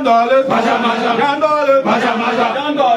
Yandole, Yandole, Yandole,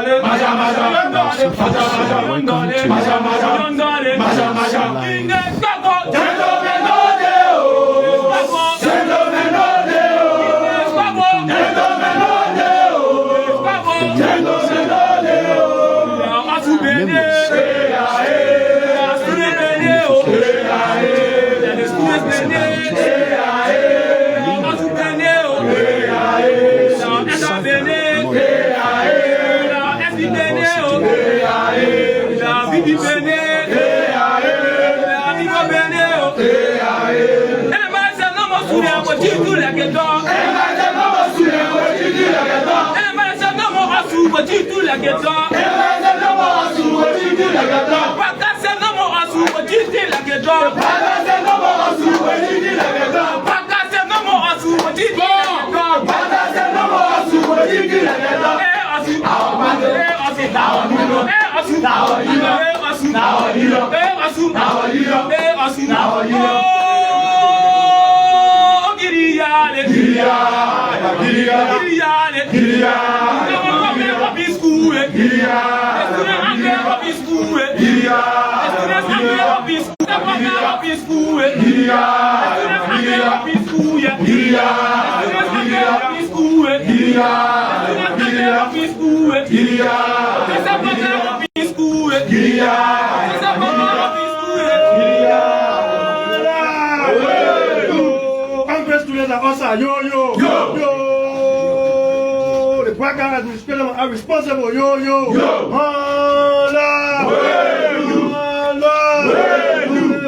The black guy administrator are responsible.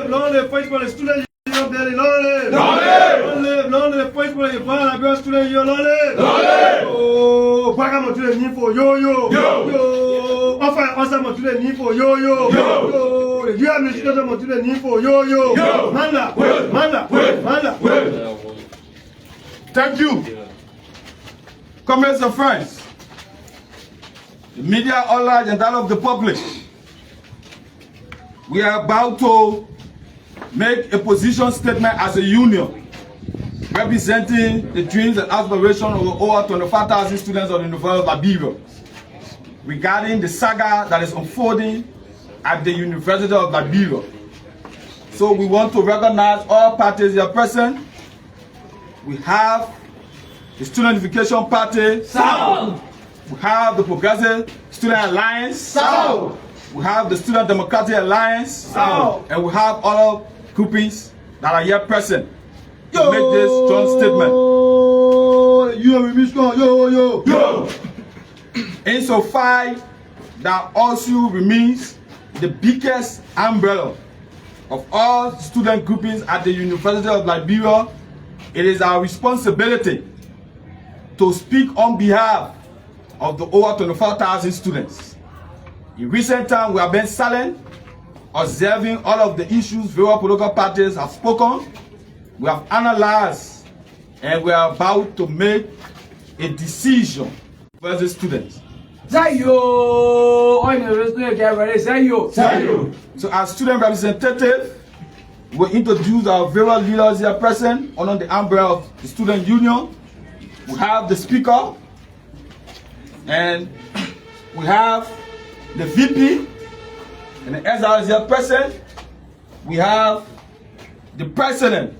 Long live fight for the student union, daddy. Long live. Long live fight for the Liberia Student Union. Long live. Oh, black guy to the need for Offer answer to the need for The new administrator to the need for Manda. Thank you. Comrades and friends, the media, all large and that of the public, we are about to make a position statement as a union representing the dreams and aspirations of over 25,000 students of the University of Liberia regarding the saga that is unfolding at the University of Liberia. So we want to recognize all parties here present. We have the Student Unification Party, South. We have the Progressive Student Alliance, South. We have the Student Democratic Alliance, South. And we have other groupings that are here present to make this joint statement. Insofar that also remains the biggest umbrella of all student groupings at the University of Liberia, it is our responsibility to speak on behalf of the over 25,000 students. In recent time, we have been silent, observing all of the issues various political parties have spoken. We have analyzed, and we are about to make a decision for the students. So as student representative, we introduce our various leaders here present under the umbrella of the Student Union. We have the speaker, and we have the VP, and the SR is here present. We have the president,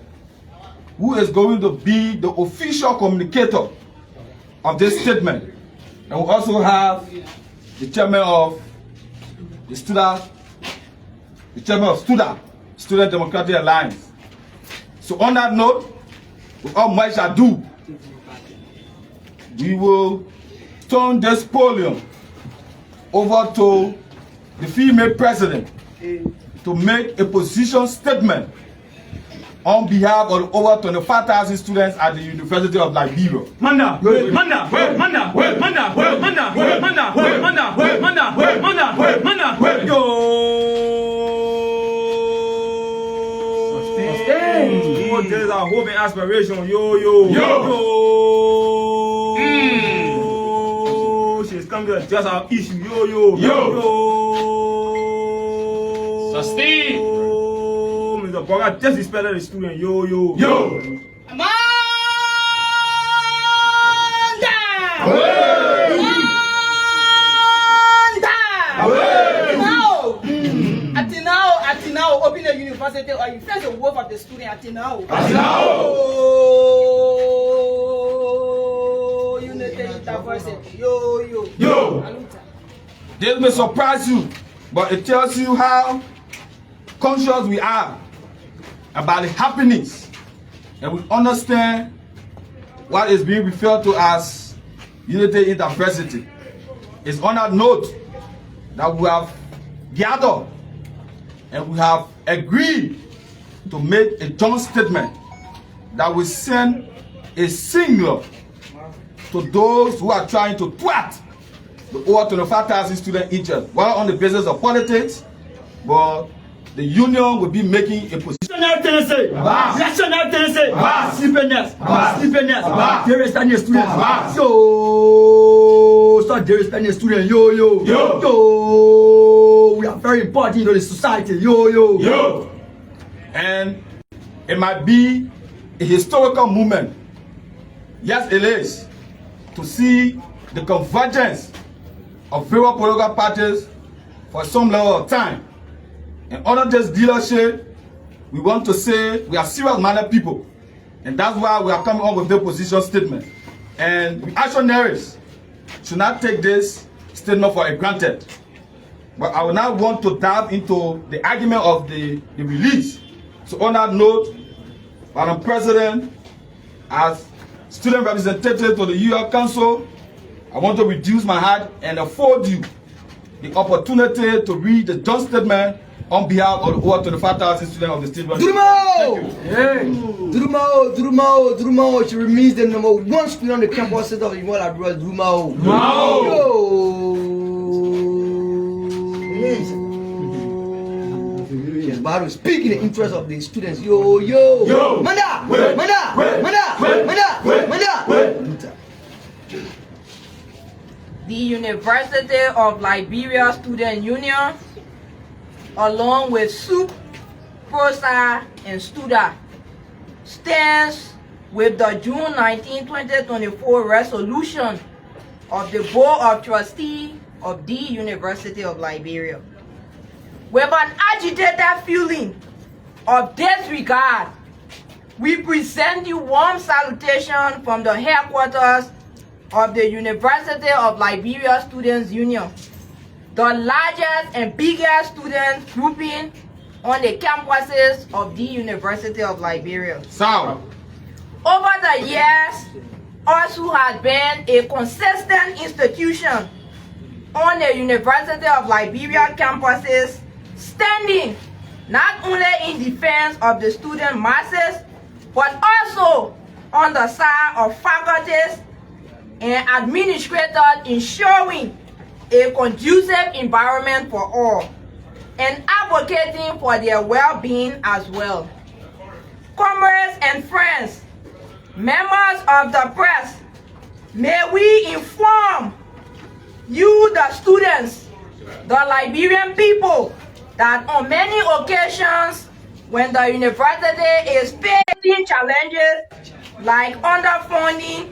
who is going to be the official communicator of this statement. And we also have the chairman of the Student Democratic Alliance. So on that note, without much ado, we will turn this podium over to the female president to make a position statement on behalf of over 25,000 students at the University of Liberia. This is our hope and aspiration. She's come to address our issue. Sustain. Mr. Boga disrespected the student. Unity, or you face the wolf of the student at now. Oh, Unity University. Yo, yo. Yo. This may surprise you, but it tells you how conscious we are about the happenings, and we understand what is being referred to as Unity University. It's on that note that we have gathered and we have agreed to make a joint statement that will send a signal to those who are trying to thwart the over 25,000 student interest, well, on the basis of politics, but the union will be making a position. National Tennessee, sleepiness, there is any student, so there is any student, yo, we are very important to the society, yo. And it might be a historical moment, yes it is, to see the convergence of various political parties for some level of time. And under this dealership, we want to say we are serious-minded people, and that's why we are coming up with the position statement. And the actionaries should not take this statement for granted. But I will now want to dive into the argument of the release. So on that note, Madam President, as student representative to the UL Council, I want to reduce my hand and afford you the opportunity to read the joint statement on behalf of the over 25,000 students of the state. Durumao, she remains the number one student on the campus of the Liberia. Durumao. Yes, but speak in the interest of the students. Yo. Manda. The University of Liberia Student Union, along with SUP, PROSA, and STUDA, stands with the June 19, 2024 resolution of the Board of Trustees of the University of Liberia. With an agitated feeling of disregard, we present you warm salutation from the headquarters of the University of Liberia Student Union, the largest and biggest student grouping on the campuses of the University of Liberia. Over the years, ASU has been a consistent institution on the University of Liberia campuses, standing not only in defense of the student masses, but also on the side of faculties and administrators, ensuring a conducive environment for all and advocating for their well-being as well. Comrades and friends, members of the press, may we inform you, the students, the Liberian people, that on many occasions when the university is facing challenges like underfunding,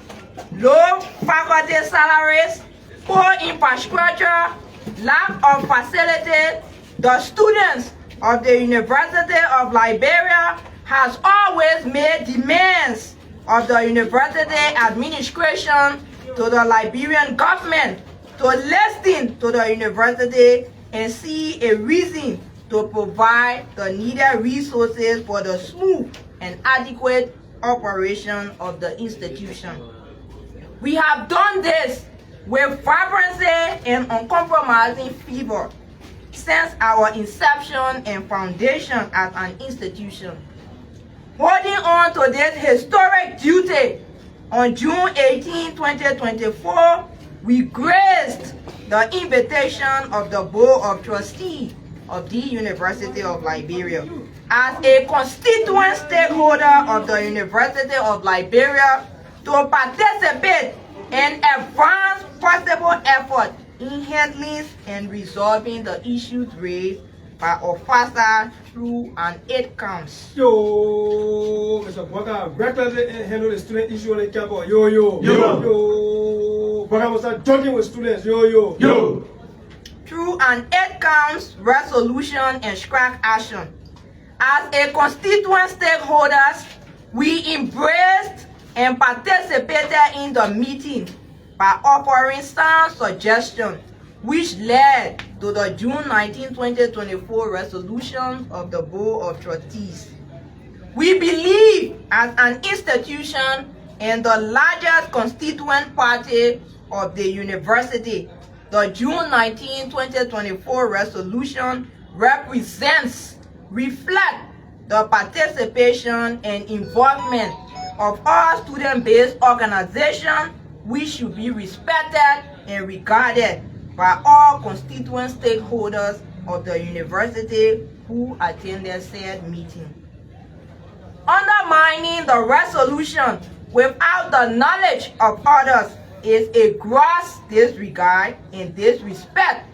low faculty salaries, poor infrastructure, lack of facilities, the students of the University of Liberia has always made demands of the university administration to the Liberian government to listen to the university and see a reason to provide the needed resources for the smooth and adequate operation of the institution. We have done this with vibrancy and uncompromising fervor since our inception and foundation as an institution. Holding on to this historic duty, on June 18, 2024, we graced the invitation of the Board of Trustees of the University of Liberia as a constituent stakeholder of the University of Liberia to participate in advance possible effort in handling and resolving the issues raised by officers through an 8 counts. Yo, Mr. Baka, recklessly handle the student issue on the campus. Yo. Baka was joking with students. Yo. Through an 8 counts resolution and strike action, As a constituent stakeholders, we embraced and participated in the meeting by offering sound suggestions which led to the June 19, 2024 resolution of the Board of Trustees. We believe as an institution and the largest constituent party of the university, the June 19, 2024 resolution reflects the participation and involvement of all student-based organizations, which should be respected and regarded by all constituent stakeholders of the university who attended said meeting. Undermining the resolution without the knowledge of others is a gross disregard and disrespect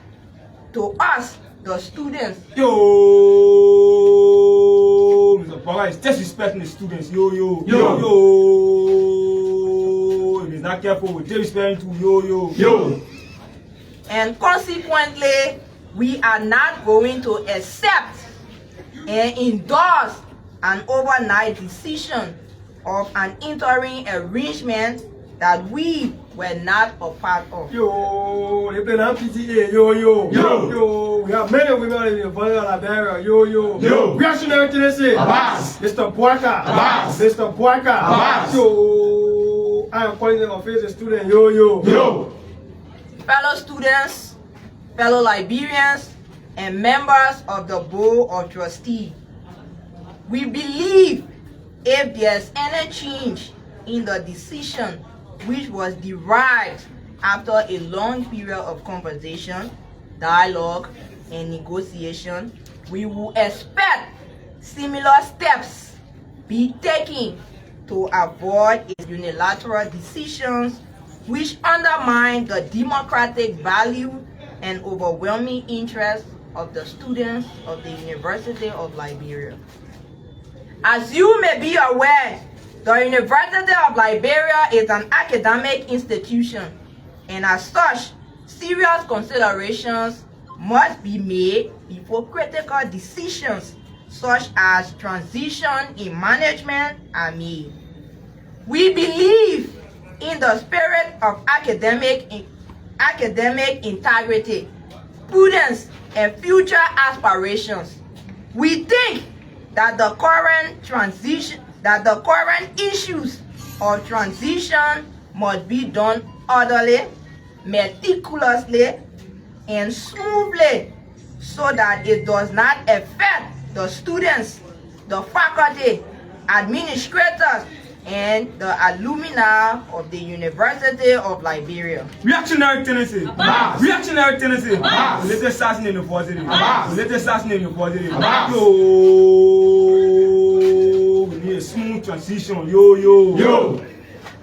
to us, the students. Yo, Mr. Paula is disrespecting the students. Yo. If he's not careful, we're disrespecting to yo. And consequently, we are not going to accept and endorse an overnight decision of an interim arrangement that we were not a part of. Yo, they play that PTA. Yo. We have many women in the valley of Liberia. Yo. Reactionary tendency. Mr. Boyka. Mr. Boyka. Yo, I am calling them a face student. Yo. Fellow students, fellow Liberians, and members of the Board of Trustees, we believe if there's any change in the decision which was derived after a long period of conversation, dialogue, and negotiation, we will expect similar steps be taken to avoid unilateral decisions which undermine the democratic value and overwhelming interest of the students of the University of Liberia. As you may be aware, the University of Liberia is an academic institution, and as such, serious considerations must be made before critical decisions such as transition in management are made. We believe in the spirit of academic integrity, prudence, and future aspirations. We think that the current issues of transition must be done orderly, meticulously, and smoothly so that it does not affect the students, the faculty, administrators, and the alumni of the University of Liberia. Reactionary tendency. Reactionary tendency. Let's assassinate the positive. Let's assassinate the positive. Yo, we need a smooth transition. Yo.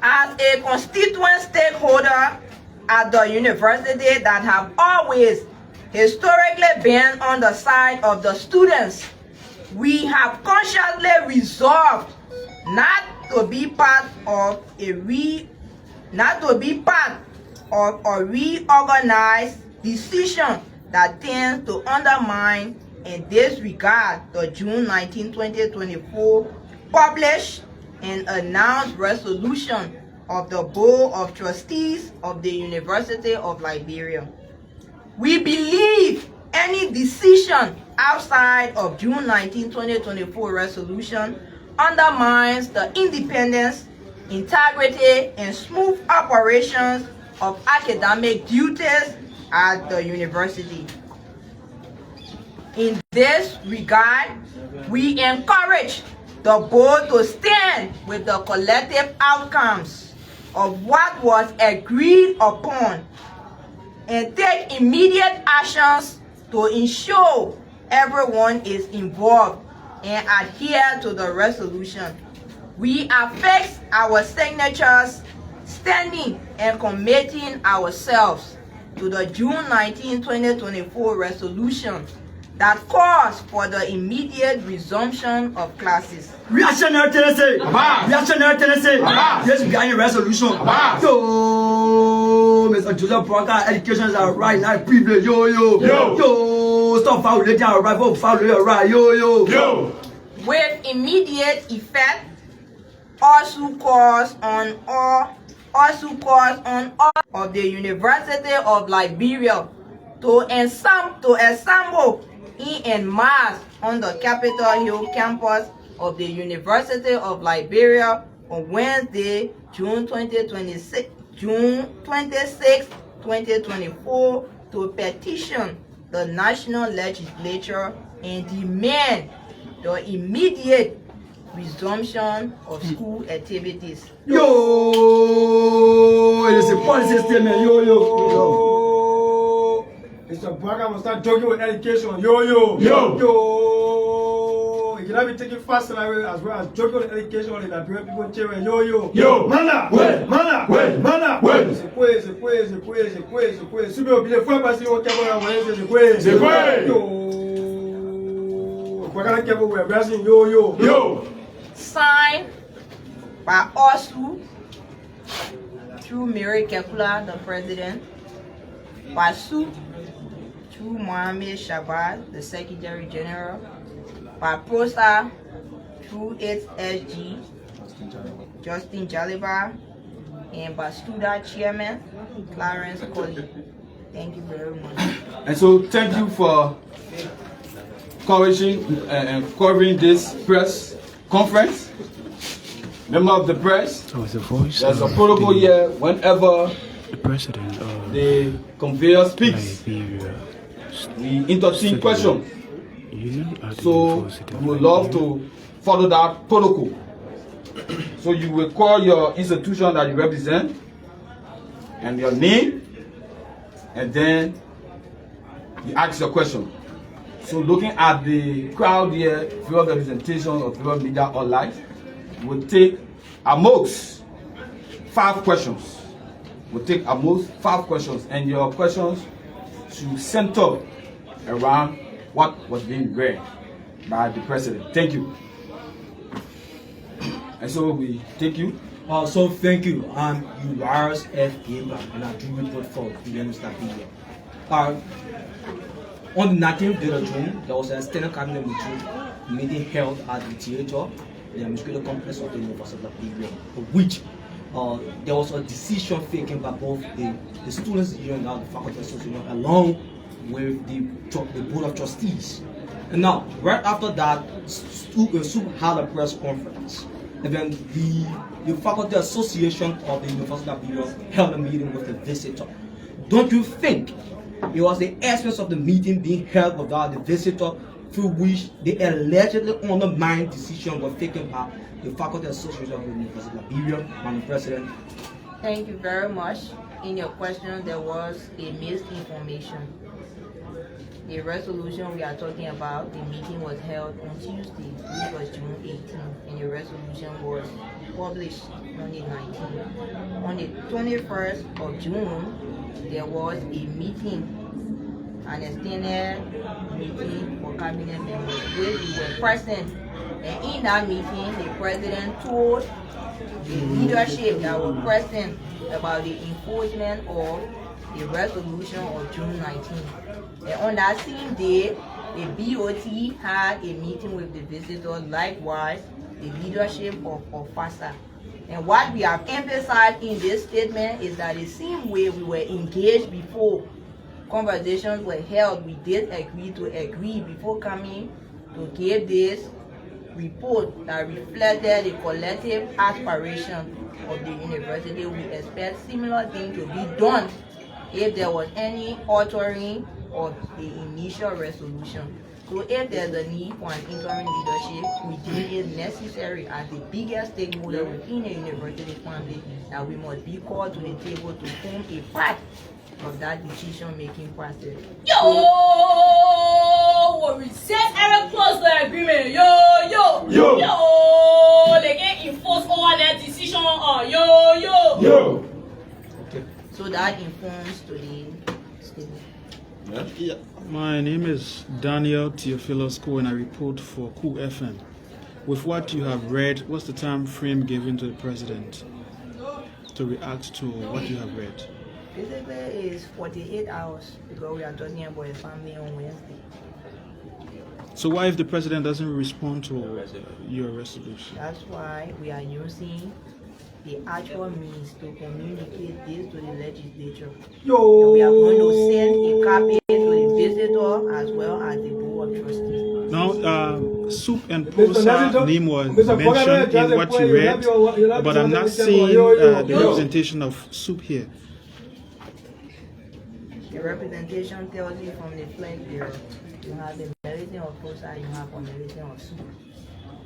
As a constituent stakeholder at the university that have always historically been on the side of the students, we have consciously resolved not to be part of a reorganized decision that tends to undermine and disregard the June 19, 2024 published and announced resolution of the Board of Trustees of the University of Liberia. We believe any decision outside of June 19, 2024 resolution undermines the independence, integrity, and smooth operations of academic duties at the university. In this regard, we encourage the board to stand with the collective outcomes of what was agreed upon and take immediate actions to ensure everyone is involved and adhere to the resolution. We affix our signatures, standing and committing ourselves to the June 19, 2024 resolution that calls for the immediate resumption of classes. Reactionary tendency. Reactionary tendency. Yes, we got a resolution. Yo, Mr. Joseph Broca, education is our right, not privilege. Yo. Stop violating our right, stop violating our right. Yo. with immediate effect, also calls on all of the University of Liberia to assemble in mass on the Capitol Hill campus of the University of Liberia on Wednesday, June 26, 2024, to petition the National Legislature and demand the immediate resumption of school activities. Yo, it is a policy statement. Yo. It's a black. I'm gonna start joking with education. Yo. You cannot be taking fast as well as joking with education and Liberian people cheering. Yo. Mana. C'est quoi. Super obligé. Faut passer au caméra. C'est quoi. Yo. Signed by Osu through Mary Kekula, the president, by Su through Mohamed Shabbat, the Secretary General, by Prosa through its SG, Justin Jaliba, and by Studa Chairman, Clarence Colley. Thank you very much. And so thank you for covering this press conference. Member of the press, there's a protocol here whenever the president of the conveyor speaks. Liberia We intercede questions. Union at the So University of we would love Liberia. to follow that protocol. So you will call your institution that you represent and your name, and then you ask your question. So looking at the crowd here, field representation of field media online, we'll take at most 5 questions. And your questions should center around what was being read by the president. Thank you. And so we thank you. So thank you. I'm Ularis F. Gamer, and I do report for the University of Liberia. On the 19th day of June, there was a extended cabinet meeting held at the theater, the administrative complex of the University of Liberia, for which there was a decision taken by both the Students Union and the Faculty Association, along with the Board of Trustees. And now, right after that, SUP had a press conference. And then the Faculty Association of the University of Liberia held a meeting with the visitor. Don't you think it was the essence of the meeting being held without the visitor, through which the allegedly undermined decision was taken by the Faculty Association of the University of Liberia and the President? Thank you very much. In your question, there was a misinformation. The resolution we are talking about, the meeting was held on Tuesday, which was June 18th, and the resolution was published on the 19th. On the 21st of June, there was a meeting, an extended meeting for cabinet members, which we were present. And in that meeting, the president told the leadership that were present about the enforcement of the resolution of June 19th. And on that same day, the BOT had a meeting with the visitors, likewise the leadership of FASA. And what we have emphasized in this statement is that the same way we were engaged before conversations were held, we did agree before coming to give this report that reflected the collective aspiration of the university. We expect similar things to be done if there was any altering of the initial resolution. So if there's a need for an interim leadership, we deem it necessary as the biggest stakeholder within the university family that we must be called to the table to form a part of that decision-making process. Yo, we set every close the agreement. Yo. They can enforce all that decision on. Yo. Okay. So that informs to the statement. Yeah. My name is Daniel Theophilus Coe, and I report for Cool FM. With what you have read, what's the time frame given to the president to react to what you have read? Basically, it's 48 hours because we are talking about a family on Wednesday. So why if the president doesn't respond to your resolution? That's why we are using the actual means to communicate this to the legislature. And we are going to send a copy to the visitor as well as the board of trustees. Now, Soup and Prosa name was mentioned in what you read, but I'm not seeing the representation of Soup here. The representation tells you from the flag there, you have the meriting of Prosa, you have a meriting of Soup.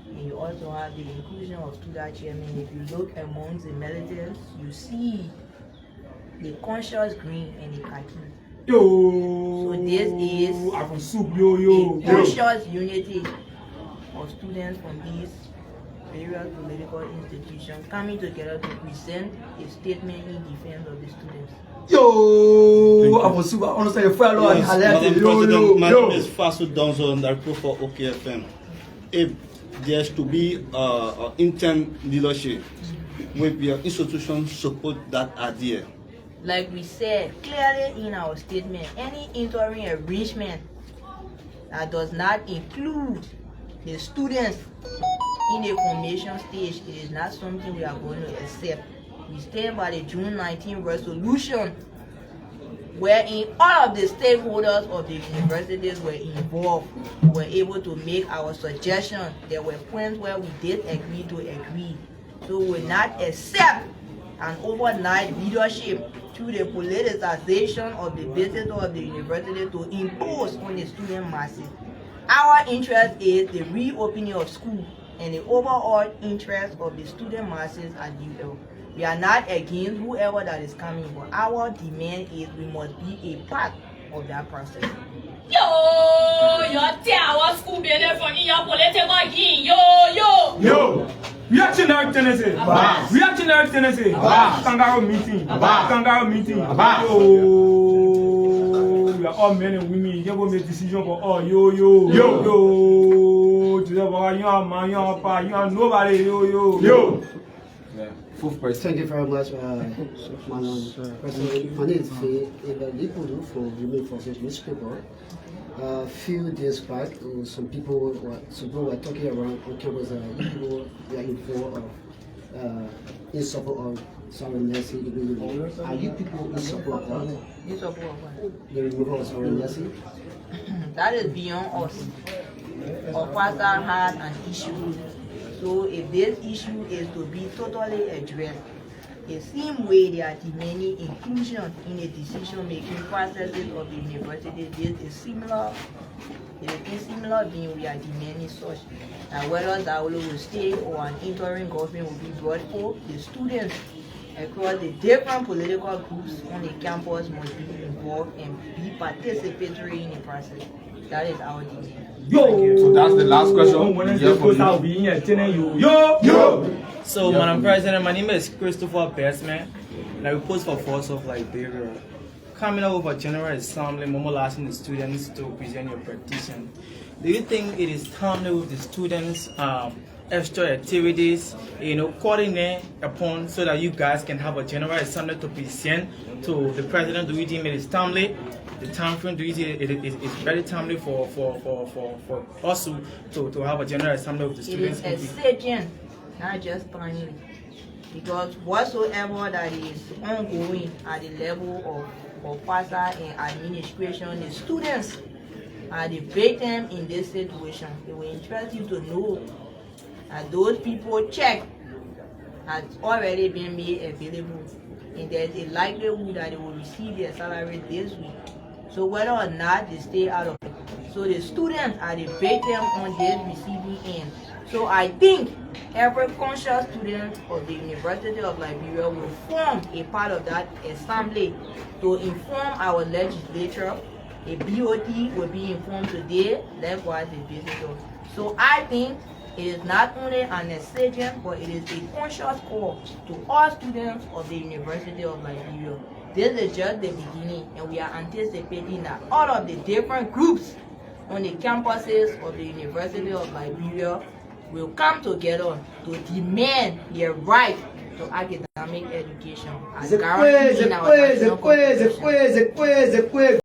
And you also have the inclusion of student chairman. If you look amongst the militants, you see the conscious green and the khaki. So this is a conscious unity of students from these various political institutions coming together to present a statement in defense of the students. I was super understand your fellow and President, my name is Fasu Donzo and I report for OKFM. If there's to be interim leadership, will your institution support that idea? Like we said clearly in our statement, any interim arrangement that does not include the students in the formation stage, it is not something we are going to accept. We stand by the June 19 resolution, wherein all of the stakeholders of the universities were involved. We were able to make our suggestions. There were points where we did agree to agree. So we will not accept an overnight leadership through the politicization of the business of the university to impose on the student masses. Our interest is the reopening of school and the overall interest of the student masses at UL. We are not against whoever that is coming, but our demand is we must be a part of that process. Your tower school be there for your political gain. Yo. Reactionary tendency. Reactionary tendency. Kangaroo meeting. Kangaroo meeting. We are all men and women. You go make decision for all. Yo. Today, you are man, you are pa, you are nobody. Yo. Thank you very much, Madam President. My name is Lipudu from Human Forces newspaper. A few days back, some people were talking around on campus that people were involved in support of sovereignty. Are you people in support of that? In support of what? The removal of sovereignty? That is beyond us. Our pastor had an issue. So if this issue is to be totally addressed, the same way they are demanding inclusion in the decision-making processes of the university, this is similar. It is similar being we are demanding such that whether Zaolo will stay or an interim government will be brought forth, the students across the different political groups on the campus must be involved and be participatory in the process. That is our demand. So that's the last question. So, Madam President, my name is Christopher Bestman, and I report for Force of Liberia. Coming up with a General Assembly, Momo asking the students to present your petition. Do you think it is timely with the students' extra activities, coordinate upon so that you guys can have a General Assembly to present to the President? Do you think it is timely? The time frame, do you think it is very timely for us to have a General Assembly with the students? It is essential, not just timely, because whatsoever that is ongoing at the level of pastor and administration, the students are the victim in this situation. It will interest you to know that those people check has already been made available, and there's a likelihood that they will receive their salary this week. So whether or not they stay out of it. So the students are the victim on this receiving end. So I think every conscious student of the University of Liberia will form a part of that assembly to inform our legislature. A BOT will be informed today, likewise the visitor. So I think it is not only an exception, but it is a conscious call to all students of the University of Liberia. This is just the beginning, and we are anticipating that all of the different groups on the campuses of the University of Liberia will come together to demand their right to academic education as guaranteed in our national constitution.